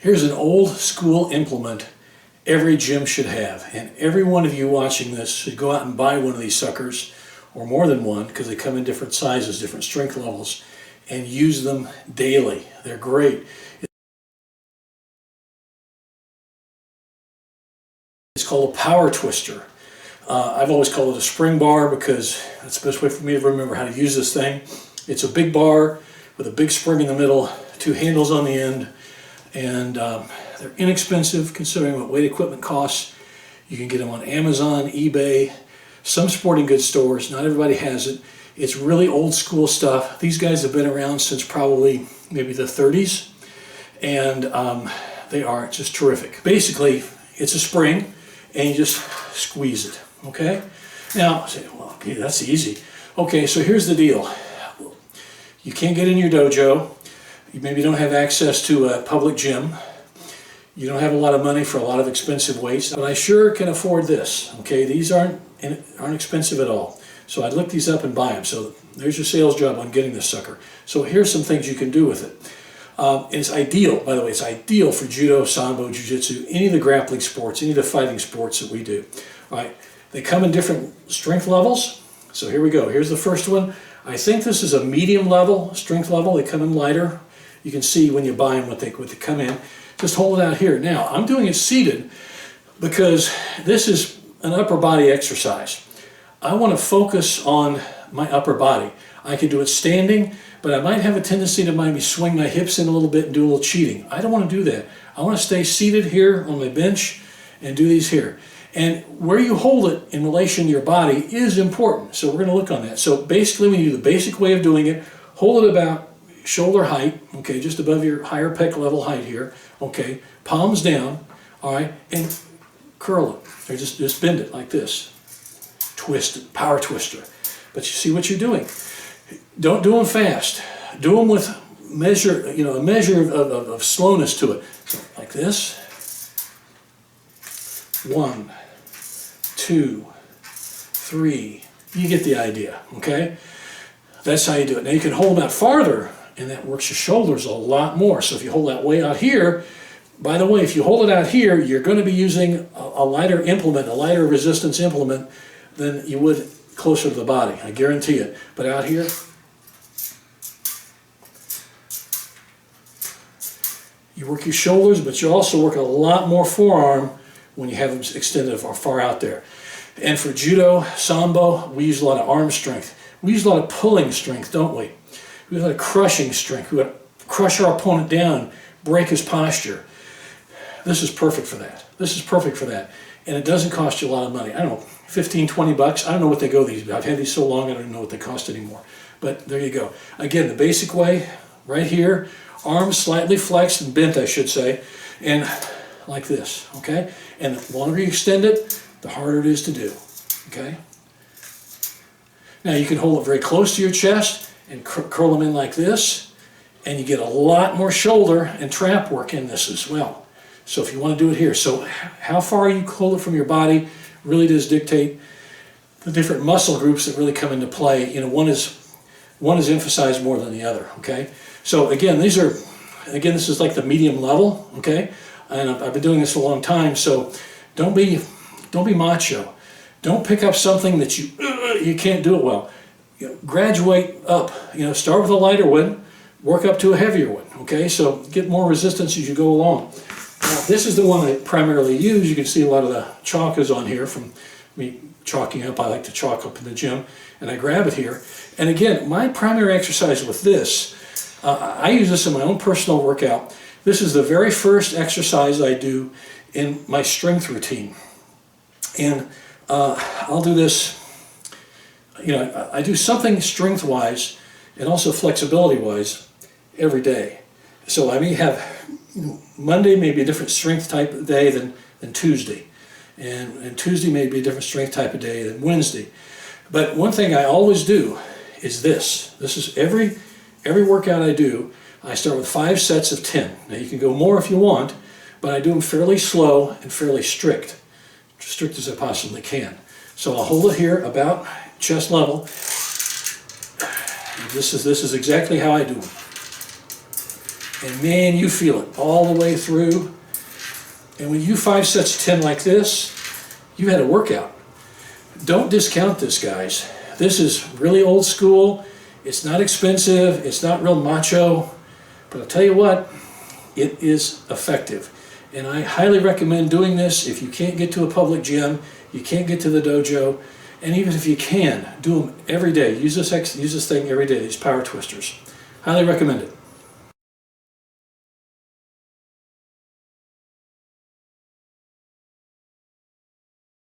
Here's an old school implement every gym should have, and every one of you watching this should go out and buy one of these suckers, or more than one, because they come in different sizes, different strength levels, and use them daily. They're great. It's called a power twister. I've always called it a spring bar because that's the best way for me to remember how to use this thing. It's a big bar with a big spring in the middle, 2 handles on the end, and they're inexpensive considering what weight equipment costs. You can get them on Amazon, eBay, some sporting goods stores. Not everybody has it. It's really old school stuff. These guys have been around since probably maybe the 30s, and they are just terrific. Basically, it's a spring, and you just squeeze it, okay? Now, say, well, okay, that's easy. Okay, so here's the deal. You can't get in your dojo. You maybe don't have access to a public gym. You don't have a lot of money for a lot of expensive weights, but I sure can afford this, okay? These aren't expensive at all. So I'd look these up and buy them. So there's your sales job on getting this sucker. So here's some things you can do with it. It's ideal, by the way, it's ideal for Judo, Sambo, Jiu-Jitsu, any of the grappling sports, any of the fighting sports that we do. All right, they come in different strength levels. So here we go. Here's the first one. I think this is a medium level, strength level. They come in lighter. You can see when you buy them what they come in. Just hold it out here. Now, I'm doing it seated because this is an upper body exercise. I want to focus on my upper body. I can do it standing, but I might have a tendency to maybe swing my hips in a little bit and do a little cheating. I don't want to do that. I want to stay seated here on my bench and do these here. And where you hold it in relation to your body is important. So we're going to look on that. So basically, when you do the basic way of doing it, hold it about shoulder height, okay, just above your higher pec level height here, okay, palms down, all right, and curl it, or just bend it like this. Twist it, power twister. But you see what you're doing. Don't do them fast. Do them with a measure of slowness to it. So like this. 1, 2, 3. You get the idea, okay? That's how you do it. Now you can hold them out farther, and that works your shoulders a lot more. So if you hold that way out here, by the way, if you hold it out here, you're going to be using a lighter implement, a lighter resistance implement than you would closer to the body. I guarantee it. But out here, you work your shoulders, but you also work a lot more forearm when you have them extended far out there. And for Judo, Sambo, we use a lot of arm strength. We use a lot of pulling strength, don't we? We use a lot of crushing strength. We want to crush our opponent down, break his posture. This is perfect for that. This is perfect for that. And it doesn't cost you a lot of money. I don't know, 15, 20 bucks. I don't know what they go these. I've had these so long I don't even know what they cost anymore. But there you go. Again, the basic way, right here, arms slightly flexed and bent, I should say, and like this, okay? And the longer you extend it, the harder it is to do, okay? Now you can hold it very close to your chest and curl them in like this, and you get a lot more shoulder and trap work in this as well. So if you want to do it here, so how far you hold it from your body really does dictate the different muscle groups that really come into play. You know, one is emphasized more than the other, okay? So again, this is like the medium level, okay? And I've been doing this for a long time, so don't be macho. Don't pick up something that you can't do it well. You know, graduate up. You know, start with a lighter one, work up to a heavier one. Okay, so get more resistance as you go along. Now, this is the one I primarily use. You can see a lot of the chalk is on here from me chalking up. I like to chalk up in the gym, and I grab it here. And again, my primary exercise with this, I use this in my own personal workout. This is the very first exercise I do in my strength routine. And I'll do this, you know, I do something strength-wise and also flexibility-wise every day. So I may have, you know, Monday may be a different strength type of day than Tuesday. And Tuesday may be a different strength type of day than Wednesday. But one thing I always do is this. This is every workout I do, I start with 5 sets of 10. Now you can go more if you want, but I do them fairly slow and fairly strict as I possibly can. So I'll hold it here about chest level. This is exactly how I do them. And man, you feel it all the way through. And when you 5 sets of 10 like this, you had a workout. Don't discount this, guys. This is really old school. It's not expensive. It's not real macho. But I'll tell you what, it is effective. And I highly recommend doing this if you can't get to a public gym, you can't get to the dojo, and even if you can, do them every day. Use this thing every day, these power twisters. Highly recommend it.